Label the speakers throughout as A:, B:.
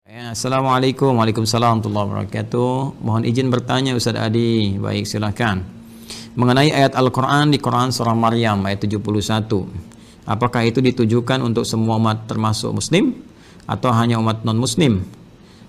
A: Ya, Assalamualaikum, Waalaikumsalam warahmatullahi wabarakatuh. Mohon izin bertanya Ustaz Adi. Baik, silakan. Mengenai ayat Al-Quran di Quran Surah Maryam ayat 71. Apakah itu ditujukan untuk semua umat termasuk Muslim atau hanya umat non-Muslim?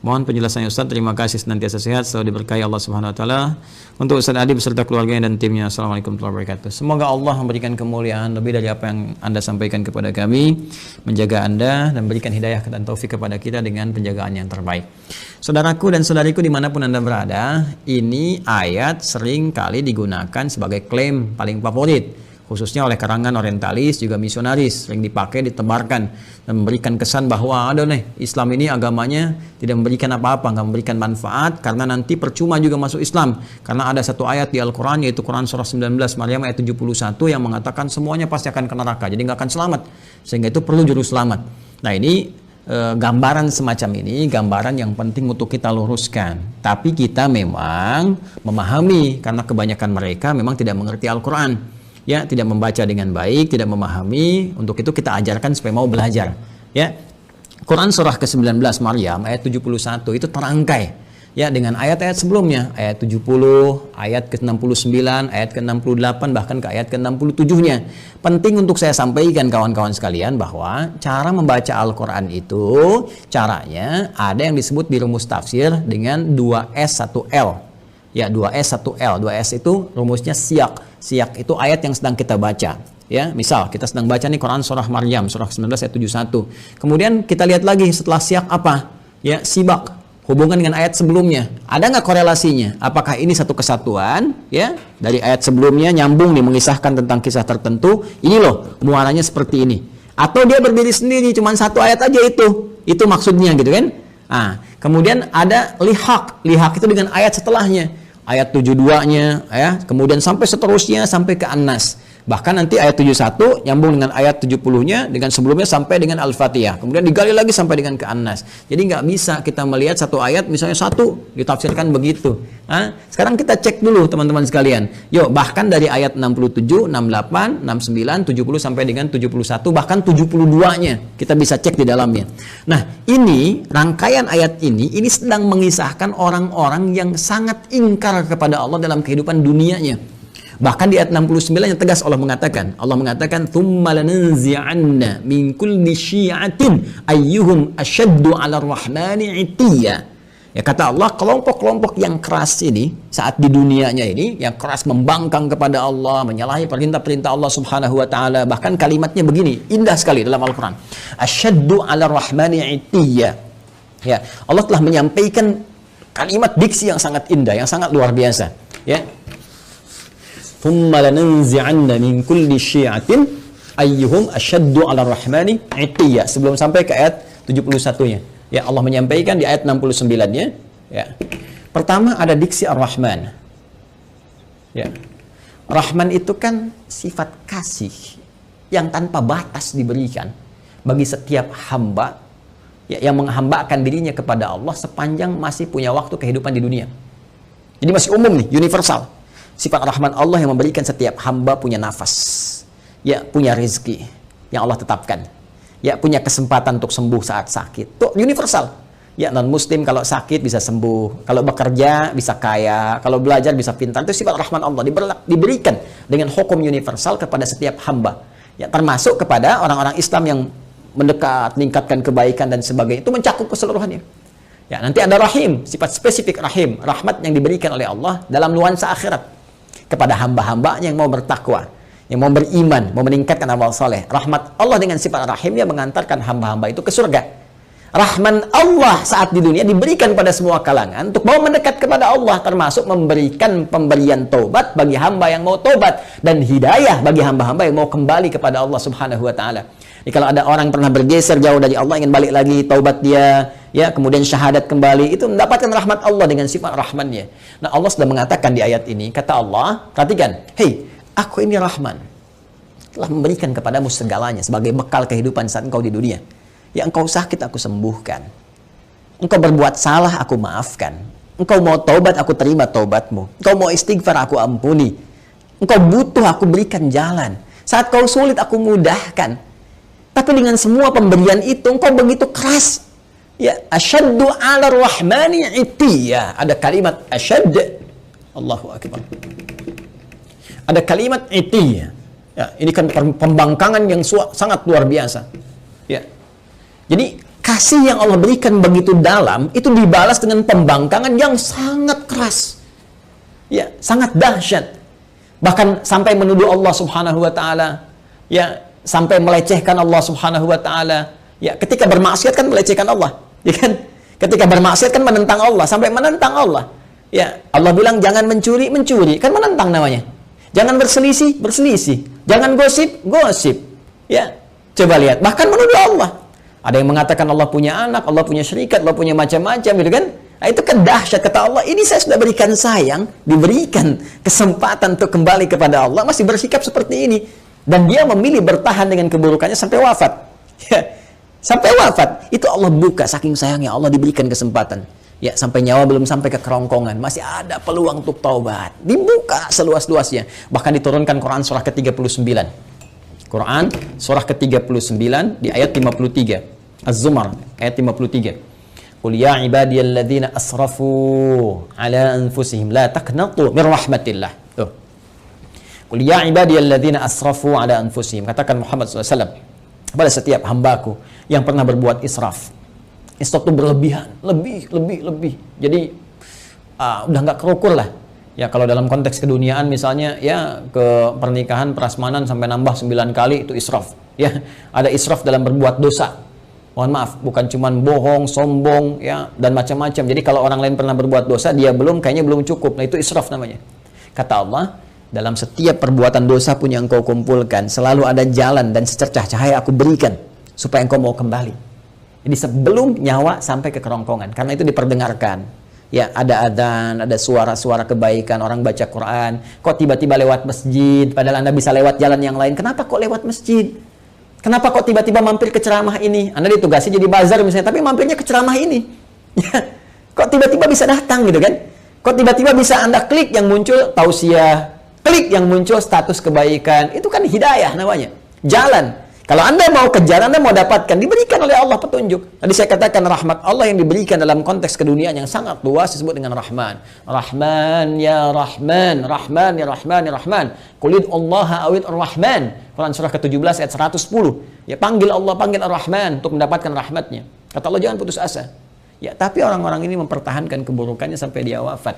A: Mohon penjelasannya Ustaz. Terima kasih, senantiasa sehat, selalu diberkahi Allah Subhanahu Wa Taala. Untuk Ustaz Adi beserta keluarganya dan timnya. Assalamualaikum warahmatullahi wabarakatuh. Semoga Allah memberikan kemuliaan lebih dari apa yang Anda sampaikan kepada kami, menjaga Anda dan berikan hidayah dan taufik kepada kita dengan penjagaan yang terbaik. Saudaraku dan saudariku dimanapun Anda berada, ini ayat sering kali digunakan sebagai klaim paling favorit, khususnya oleh karangan orientalis juga misionaris, sering dipakai, ditebarkan dan memberikan kesan bahwa ada nih Islam ini agamanya tidak memberikan apa-apa, nggak memberikan manfaat karena nanti percuma juga masuk Islam, karena ada satu ayat di Al-Quran yaitu Quran surah 19 Maryam ayat 71 yang mengatakan semuanya pasti akan ke neraka, jadi nggak akan selamat, sehingga itu perlu juru selamat. Nah ini gambaran semacam ini, gambaran yang penting untuk kita luruskan. Tapi kita memang memahami karena kebanyakan mereka memang tidak mengerti Al-Quran, ya, tidak membaca dengan baik, tidak memahami. Untuk itu kita ajarkan supaya mau belajar, ya. Quran surah ke-19 Maryam ayat 71 itu terangkai, ya, dengan ayat-ayat sebelumnya, ayat 70, ayat ke-69, ayat ke-68, bahkan ke ayat ke-67-nya. Penting untuk saya sampaikan kawan-kawan sekalian bahwa cara membaca Al-Quran itu caranya ada yang disebut di rumus tafsir dengan 2S 1L. Ya, 2S 1L. 2S itu rumusnya siyak. Siyak itu ayat yang sedang kita baca. Ya, misal kita sedang baca nih Quran surah Maryam surah 19 ayat 71. Kemudian kita lihat lagi setelah siyak apa? Ya, sibak. Hubungan dengan ayat sebelumnya. Ada nggak korelasinya? Apakah ini satu kesatuan? Ya, dari ayat sebelumnya nyambung nih mengisahkan tentang kisah tertentu. Ini loh muaranya seperti ini. Atau dia berdiri sendiri, cuma satu ayat aja itu. Itu maksudnya gitu kan? Nah, kemudian ada lihak. Lihak itu dengan ayat setelahnya. Ayat 72-nya, ya, kemudian sampai seterusnya sampai ke An-Nas. Bahkan nanti ayat 71 nyambung dengan ayat 70-nya dengan sebelumnya sampai dengan Al-Fatihah. Kemudian digali lagi sampai dengan ke An-Nas. Jadi nggak bisa kita melihat satu ayat misalnya satu ditafsirkan begitu. Nah, sekarang kita cek dulu teman-teman sekalian. Yuk, bahkan dari ayat 67, 68, 69, 70 sampai dengan 71, bahkan 72-nya kita bisa cek di dalamnya. Nah, ini rangkaian ayat ini sedang mengisahkan orang-orang yang sangat ingkar kepada Allah dalam kehidupan dunianya. Bahkan di ayat 69 yang tegas Allah mengatakan tsumma lananzi'anna min kulli syi'atin ayyuhum asyaddu 'ala ar-rahmani 'itiyya. Ya, kata Allah, kelompok-kelompok yang keras ini saat di dunianya ini yang keras membangkang kepada Allah, menyalahi perintah-perintah Allah Subhanahu wa taala, bahkan kalimatnya begini, indah sekali dalam Al-Qur'an. Asyaddu 'ala ar-rahmani 'itiyya. Ya, Allah telah menyampaikan kalimat diksi yang sangat indah, yang sangat luar biasa, ya. Thumma lananzi'anna min kulli syi'atin ayyuhum asyaddu 'ala ar-rahmani 'itiyya. Sebelum sampai ke ayat 71-nya. Ya, Allah menyampaikan di ayat 69-nya, ya. Pertama ada diksi Ar-Rahman. Ya. Rahman itu kan sifat kasih yang tanpa batas diberikan bagi setiap hamba, ya, yang menghambakan dirinya kepada Allah sepanjang masih punya waktu kehidupan di dunia. Jadi masih umum nih, universal. Sifat Rahman Allah yang memberikan setiap hamba punya nafas, ya, punya rezeki yang Allah tetapkan, ya, punya kesempatan untuk sembuh saat sakit. Itu universal. Ya, non-muslim kalau sakit bisa sembuh, kalau bekerja bisa kaya, kalau belajar bisa pintar. Itu sifat Rahman Allah diberikan dengan hukum universal kepada setiap hamba. Ya, termasuk kepada orang-orang Islam yang mendekat, meningkatkan kebaikan dan sebagainya. Itu mencakup keseluruhannya. Ya, nanti ada Rahim, sifat spesifik Rahim, rahmat yang diberikan oleh Allah dalam nuansa akhirat kepada hamba-hambanya yang mau bertakwa, yang mau beriman, mau meningkatkan amal soleh. Rahmat Allah dengan sifat rahimnya mengantarkan hamba-hamba itu ke surga. Rahman Allah saat di dunia diberikan pada semua kalangan untuk mau mendekat kepada Allah, termasuk memberikan pemberian taubat bagi hamba yang mau taubat dan hidayah bagi hamba-hamba yang mau kembali kepada Allah Subhanahu wa taala. Jadi kalau ada orang pernah bergeser jauh dari Allah, ingin balik lagi, taubat dia, ya, kemudian syahadat kembali, itu mendapatkan rahmat Allah dengan sifat rahmannya. Nah, Allah sudah mengatakan di ayat ini, kata Allah, perhatikan, hei, aku ini Rahman, telah memberikan kepadamu segalanya sebagai bekal kehidupan saat engkau di dunia. Ya, engkau sakit, aku sembuhkan. Engkau berbuat salah, aku maafkan. Engkau mau taubat, aku terima taubatmu. Engkau mau istighfar, aku ampuni. Engkau butuh, aku berikan jalan. Saat kau sulit, aku mudahkan. Tapi dengan semua pemberian itu, engkau begitu keras Ya, asyaddu 'ala ar-rahmani 'itiyya. Ada kalimat asyad. Allahu akbar. Ada kalimat itiyya. Ya, ini kan pembangkangan yang sangat luar biasa. Ya. Jadi kasih yang Allah berikan begitu dalam itu dibalas dengan pembangkangan yang sangat keras. Ya, sangat dahsyat. Bahkan sampai menuduh Allah Subhanahu wa taala. Ya, sampai melecehkan Allah Subhanahu wa taala. Ya, ketika bermaksiat kan melecehkan Allah, ya kan? Ketika bermaksiat kan menentang Allah, sampai menentang Allah. Ya, Allah bilang jangan mencuri, mencuri, kan menentang namanya. Jangan berselisih, berselisih. Jangan gosip, gosip. Ya, coba lihat, bahkan menuduh Allah. Ada yang mengatakan Allah punya anak, Allah punya syarikat, Allah punya macam-macam, gitu kan? Nah, itu kan dahsyat, kata Allah, ini saya sudah berikan sayang, diberikan kesempatan untuk kembali kepada Allah, masih bersikap seperti ini. Dan dia memilih bertahan dengan keburukannya sampai wafat. Ya. Sampai wafat, itu Allah buka, saking sayangnya Allah diberikan kesempatan. Ya, sampai nyawa belum sampai ke kerongkongan, masih ada peluang untuk taubat. Dibuka seluas-luasnya. Bahkan diturunkan Quran surah ke-39. Quran surah ke-39 di ayat 53. Az-Zumar ayat 53. Qul ya ibadiyalladzina asrafu ala anfusihim la taqnatu min rahmatillah. Tuh. Qul ya ibadiyalladzina asrafu ala anfusihim. Katakan Muhammad SAW pada setiap hambaku yang pernah berbuat israf. Israf itu berlebihan, lebih. Jadi udah nggak kerukur lah. Ya kalau dalam konteks keduniaan misalnya ya ke pernikahan prasmanan sampai nambah 9 kali itu israf. Ya ada israf dalam berbuat dosa. Mohon maaf, bukan cuman bohong, sombong ya dan macam-macam. Jadi kalau orang lain pernah berbuat dosa dia kayaknya belum cukup. Nah itu israf namanya. Kata Allah, dalam setiap perbuatan dosa pun yang engkau kumpulkan, selalu ada jalan dan secercah cahaya aku berikan, supaya engkau mau kembali. Jadi sebelum nyawa sampai ke kerongkongan, karena itu diperdengarkan. Ya, ada adzan, ada suara-suara kebaikan, orang baca Quran. Kok tiba-tiba lewat masjid, padahal Anda bisa lewat jalan yang lain. Kenapa kok lewat masjid? Kenapa kok tiba-tiba mampir ke ceramah ini? Anda ditugasi jadi bazar misalnya, tapi mampirnya ke ceramah ini. Ya, kok tiba-tiba bisa datang gitu kan? Kok tiba-tiba bisa Anda klik yang muncul tausiah, klik yang muncul status kebaikan, itu kan hidayah namanya, jalan. Kalau Anda mau kejar, Anda mau dapatkan, diberikan oleh Allah petunjuk. Tadi saya katakan rahmat Allah yang diberikan dalam konteks keduniaan yang sangat luas disebut dengan Rahman. Rahman ya Rahman, Rahman ya Rahman ya Rahman. Qulid Allah awid ar-Rahman. Quran surah ke-17 ayat 110. Ya panggil Allah, panggil ar-Rahman untuk mendapatkan rahmatnya. Kata Allah jangan putus asa. Ya tapi orang-orang ini mempertahankan keburukannya sampai dia wafat.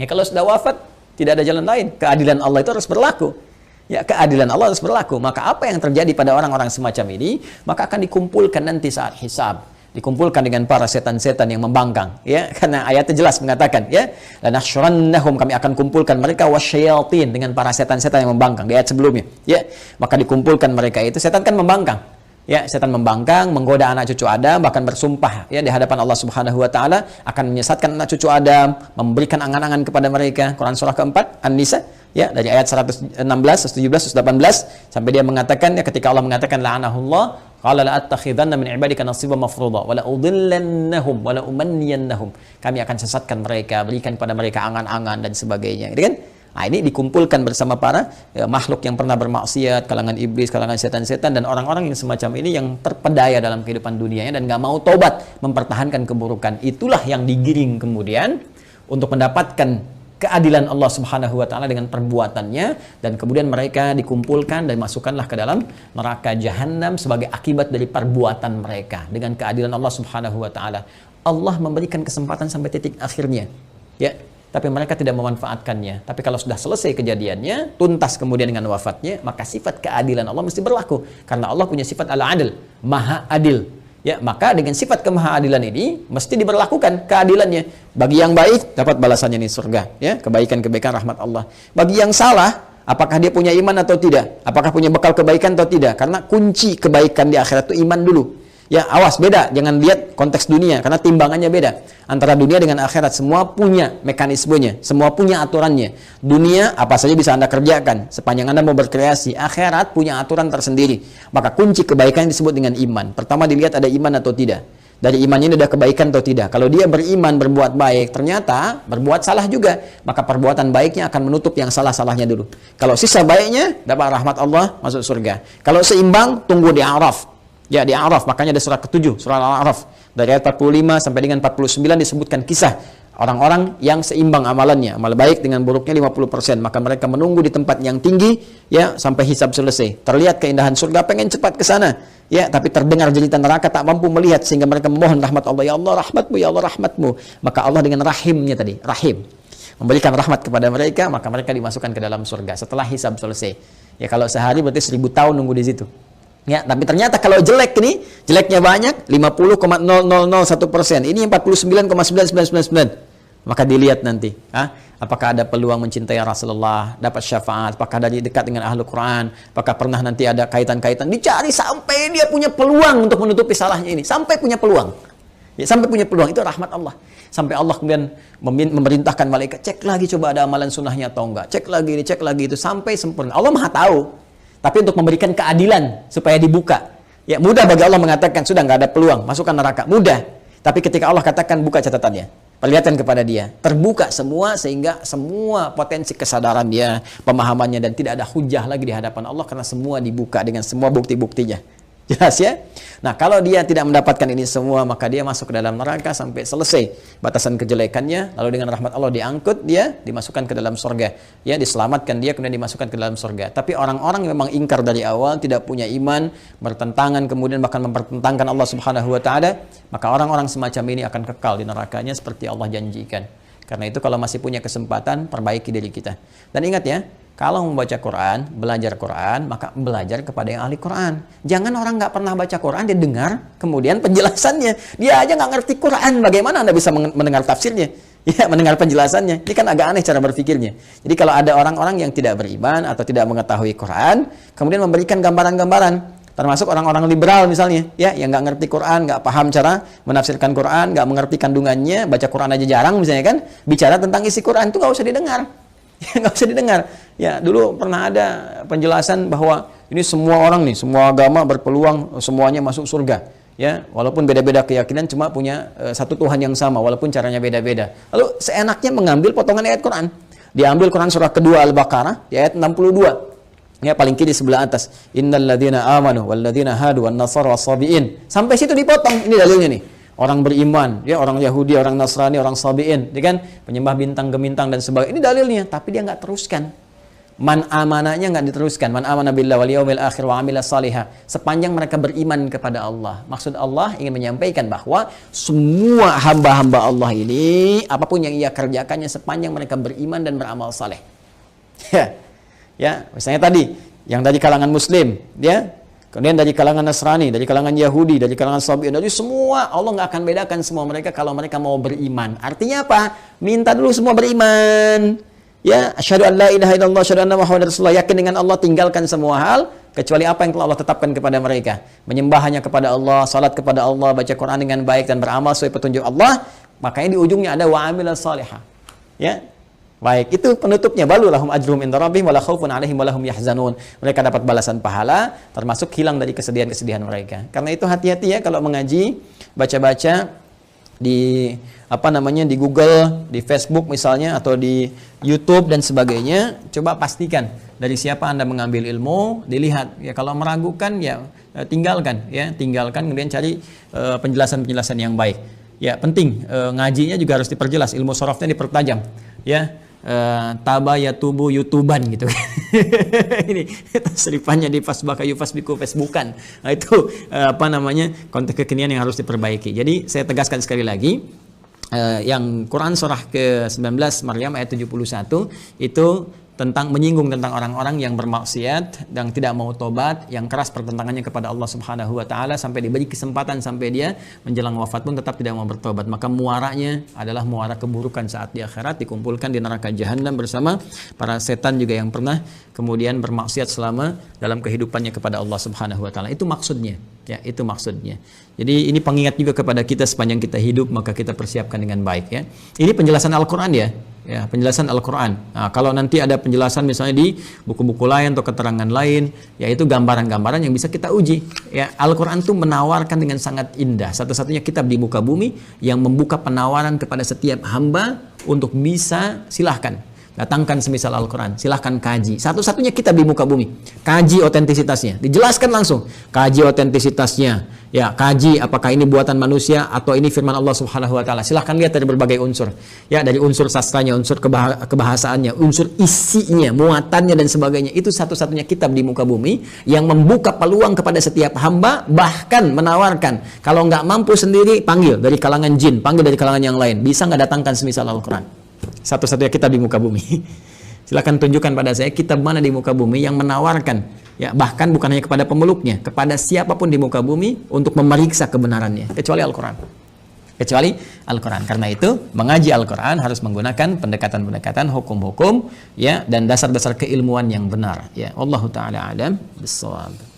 A: Ya kalau sudah wafat, tidak ada jalan lain. Keadilan Allah itu harus berlaku. Ya, keadilan Allah harus berlaku. Maka apa yang terjadi pada orang-orang semacam ini, maka akan dikumpulkan nanti saat hisab. Dikumpulkan dengan para setan-setan yang membangkang. Ya, karena ayatnya jelas mengatakan, ya, lanahsyurannahum, kami akan kumpulkan mereka wasyayatin, dengan para setan-setan yang membangkang di ayat sebelumnya. Ya, maka dikumpulkan mereka itu, setan kan membangkang. Ya, setan membangkang, menggoda anak cucu Adam, bahkan bersumpah ya di hadapan Allah Subhanahu wa taala akan menyesatkan anak cucu Adam, memberikan angan-angan kepada mereka. Quran surah keempat An-Nisa ya dari ayat 116, 117, 118 sampai dia mengatakan ya ketika Allah mengatakan la'anahullah qala la attakhidanna min ibadika nasiban mafruḍa wa la udhillannahum wa la umanniyannahum. Kami akan sesatkan mereka, berikan kepada mereka angan-angan dan sebagainya. Gitu kan? Nah, ini dikumpulkan bersama para makhluk yang pernah bermaksiat, kalangan iblis, kalangan setan-setan, dan orang-orang yang semacam ini yang terpedaya dalam kehidupan dunianya dan gak mau tobat, mempertahankan keburukan. Itulah yang digiring kemudian untuk mendapatkan keadilan Allah Subhanahu wa taala dengan perbuatannya, dan kemudian mereka dikumpulkan dan masukkanlah ke dalam neraka jahanam sebagai akibat dari perbuatan mereka dengan keadilan Allah Subhanahu wa taala. Allah memberikan kesempatan sampai titik akhirnya. Ya. Tapi mereka tidak memanfaatkannya. Tapi kalau sudah selesai kejadiannya, tuntas kemudian dengan wafatnya, maka sifat keadilan Allah mesti berlaku. Karena Allah punya sifat al-adil, maha adil. Ya, maka dengan sifat kemahaadilan ini mesti diberlakukan keadilannya. Bagi yang baik dapat balasannya di surga, ya, kebaikan-kebaikan rahmat Allah. Bagi yang salah, apakah dia punya iman atau tidak? Apakah punya bekal kebaikan atau tidak? Karena kunci kebaikan di akhirat itu iman dulu. Ya, awas, beda, jangan lihat konteks dunia karena timbangannya beda. Antara dunia dengan akhirat semua punya mekanismenya, semua punya aturannya. Dunia apa saja bisa Anda kerjakan sepanjang Anda mau berkreasi. Akhirat punya aturan tersendiri. Maka kunci kebaikan disebut dengan iman. Pertama dilihat ada iman atau tidak. Dari imannya ini ada kebaikan atau tidak. Kalau dia beriman, berbuat baik, ternyata berbuat salah juga, maka perbuatan baiknya akan menutup yang salah-salahnya dulu. Kalau sisa baiknya dapat rahmat Allah, masuk surga. Kalau seimbang, tunggu di Araf. Ya, di A'raf, makanya ada surah ke-7, surah Al-A'raf. Dari ayat 45 sampai dengan 49 disebutkan kisah orang-orang yang seimbang amalannya, amal baik dengan buruknya 50%, maka mereka menunggu di tempat yang tinggi ya sampai hisab selesai. Terlihat keindahan surga, pengen cepat ke sana. Ya, tapi terdengar jeritan neraka, tak mampu melihat sehingga mereka memohon rahmat Allah, ya Allah rahmatmu, ya Allah rahmatmu. Maka Allah dengan rahimnya tadi, rahim, memberikan rahmat kepada mereka, maka mereka dimasukkan ke dalam surga setelah hisab selesai. Ya, kalau sehari berarti 1000 tahun nunggu di situ. Ya, tapi ternyata kalau jelek nih, jeleknya banyak, 50,0001%. Ini 49,9999. Maka dilihat nanti, apakah ada peluang mencintai Rasulullah, dapat syafaat, apakah dari dekat dengan ahlu Quran, apakah pernah nanti ada kaitan-kaitan, dicari sampai dia punya peluang untuk menutupi salahnya ini, sampai punya peluang. Ya, sampai punya peluang, itu rahmat Allah. Sampai Allah kemudian memerintahkan malaikat, cek lagi coba ada amalan sunnahnya atau enggak, cek lagi ini, cek lagi itu, sampai sempurna. Allah Maha tahu. Tapi untuk memberikan keadilan supaya dibuka. Ya, mudah bagi Allah mengatakan sudah nggak ada peluang, masukkan neraka. Mudah. Tapi ketika Allah katakan buka catatannya, perlihatkan kepada dia, terbuka semua sehingga semua potensi kesadaran dia, pemahamannya, dan tidak ada hujah lagi di hadapan Allah karena semua dibuka dengan semua bukti-buktinya. Jelas ya? Nah, kalau dia tidak mendapatkan ini semua, maka dia masuk ke dalam neraka sampai selesai batasan kejelekannya, lalu dengan rahmat Allah diangkut, dia dimasukkan ke dalam surga. Ya, diselamatkan dia, kemudian dimasukkan ke dalam surga. Tapi orang-orang yang memang ingkar dari awal, tidak punya iman, bertentangan, kemudian bahkan mempertentangkan Allah Subhanahu wa taala, maka orang-orang semacam ini akan kekal di nerakanya seperti Allah janjikan. Karena itu kalau masih punya kesempatan, perbaiki diri kita. Dan ingat ya, kalau membaca Quran, belajar Quran, maka belajar kepada yang ahli Quran. Jangan orang nggak pernah baca Quran, dia dengar, kemudian penjelasannya. Dia aja nggak ngerti Quran, bagaimana Anda bisa mendengar tafsirnya? Ya, mendengar penjelasannya. Ini kan agak aneh cara berpikirnya. Jadi kalau ada orang-orang yang tidak beriman atau tidak mengetahui Quran, kemudian memberikan gambaran-gambaran, termasuk orang-orang liberal misalnya, ya, yang nggak ngerti Quran, nggak paham cara menafsirkan Quran, nggak mengerti kandungannya, baca Quran aja jarang misalnya kan, bicara tentang isi Quran itu nggak usah didengar. Nggak usah didengar. Ya, dulu pernah ada penjelasan bahwa ini semua orang nih, semua agama berpeluang semuanya masuk surga. Ya, walaupun beda-beda keyakinan, cuma punya satu Tuhan yang sama, walaupun caranya beda-beda. Lalu seenaknya mengambil potongan ayat Quran. Diambil Quran surah kedua Al-Baqarah, di ayat 62. Ya, paling kiri sebelah atas. Innal ladzina amanu wal ladzina hadu wan nasara was-sabiin. Sampai situ dipotong. Ini dalilnya nih. Orang beriman, ya, orang Yahudi, orang Nasrani, orang Sabi'in, ya kan, penyembah bintang gemintang dan sebagainya. Ini dalilnya, tapi dia nggak teruskan. Man amanahnya nggak diteruskan. Man amana billahi wal yaumil akhir wa amila salihah. Sepanjang mereka beriman kepada Allah. Maksud Allah ingin menyampaikan bahwa semua hamba-hamba Allah ini, apapun yang ia kerjakannya sepanjang mereka beriman dan beramal saleh. Ya, misalnya tadi yang dari kalangan Muslim, ya. Kemudian dari kalangan Nasrani, dari kalangan Yahudi, dari kalangan Sabi'in, dari semua, Allah nggak akan bedakan semua mereka kalau mereka mau beriman. Artinya apa? Minta dulu semua beriman. Ya, asyhadu an la ilaha illallah, asyhadu anna Muhammadar Rasulullah, yakin dengan Allah, tinggalkan semua hal kecuali apa yang telah Allah tetapkan kepada mereka. Menyembah hanya kepada Allah, salat kepada Allah, baca Quran dengan baik dan beramal sesuai petunjuk Allah. Makanya di ujungnya ada wa amilus salihah. Ya. Baik, itu penutupnya, balu lahum ajrum inda rabbihim wala khaufun alaihim wala hum yahzanun. Mereka dapat balasan pahala, termasuk hilang dari kesedihan-kesedihan mereka. Karena itu hati-hati ya kalau mengaji, baca-baca di di Google, di Facebook misalnya, atau di YouTube dan sebagainya, coba pastikan dari siapa Anda mengambil ilmu, dilihat. Ya, kalau meragukan ya tinggalkan, kemudian cari penjelasan-penjelasan yang baik. Ya, penting ngajinya juga harus diperjelas, ilmu sorofnya dipertajam. Ya, tabayatubu youtuban gitu. Ini seripannya di fasbaka yufasbiku facebookan. Nah, itu konteks kekinian yang harus diperbaiki. Jadi saya tegaskan sekali lagi, yang Quran surah ke-19 Maryam ayat 71 itu tentang menyinggung tentang orang-orang yang bermaksiat dan tidak mau tobat, yang keras pertentangannya kepada Allah Subhanahu wa taala, sampai diberi kesempatan sampai dia menjelang wafat pun tetap tidak mau bertobat. Maka muaranya adalah muara keburukan saat di akhirat, dikumpulkan di neraka jahanam bersama para setan juga yang pernah kemudian bermaksiat selama dalam kehidupannya kepada Allah Subhanahu wa taala. Itu maksudnya. Ya, itu maksudnya. Jadi ini pengingat juga kepada kita sepanjang kita hidup, maka kita persiapkan dengan baik ya. Ini penjelasan Al-Qur'an ya. Ya, penjelasan Al-Quran. Nah, kalau nanti ada penjelasan misalnya di buku-buku lain atau keterangan lain, yaitu gambaran-gambaran yang bisa kita uji. Ya, Al-Quran itu menawarkan dengan sangat indah. Satu-satunya kitab di muka bumi yang membuka penawaran kepada setiap hamba untuk bisa silahkan Datangkan semisal Al-Quran, silahkan kaji. Satu-satunya kitab di muka bumi. Kaji otentisitasnya, dijelaskan langsung. Kaji otentisitasnya, ya, kaji apakah ini buatan manusia atau ini firman Allah Subhanahu Wa Taala. Silahkan lihat dari berbagai unsur, ya, dari unsur sastranya, unsur kebahasaannya, unsur isinya, muatannya dan sebagainya. Itu satu-satunya kitab di muka bumi yang membuka peluang kepada setiap hamba, bahkan menawarkan kalau nggak mampu sendiri, panggil dari kalangan jin, panggil dari kalangan yang lain. Bisa nggak datangkan semisal Al-Quran? Satu-satunya kitab di muka bumi. Silakan tunjukkan pada saya kitab mana di muka bumi yang menawarkan, ya, bahkan bukan hanya kepada pemeluknya, kepada siapapun di muka bumi untuk memeriksa kebenarannya, kecuali Al-Quran. Kecuali Al-Quran. Karena itu mengaji Al-Quran harus menggunakan pendekatan-pendekatan hukum-hukum, ya, dan dasar-dasar keilmuan yang benar, ya. Wallahu taala alam bissawab.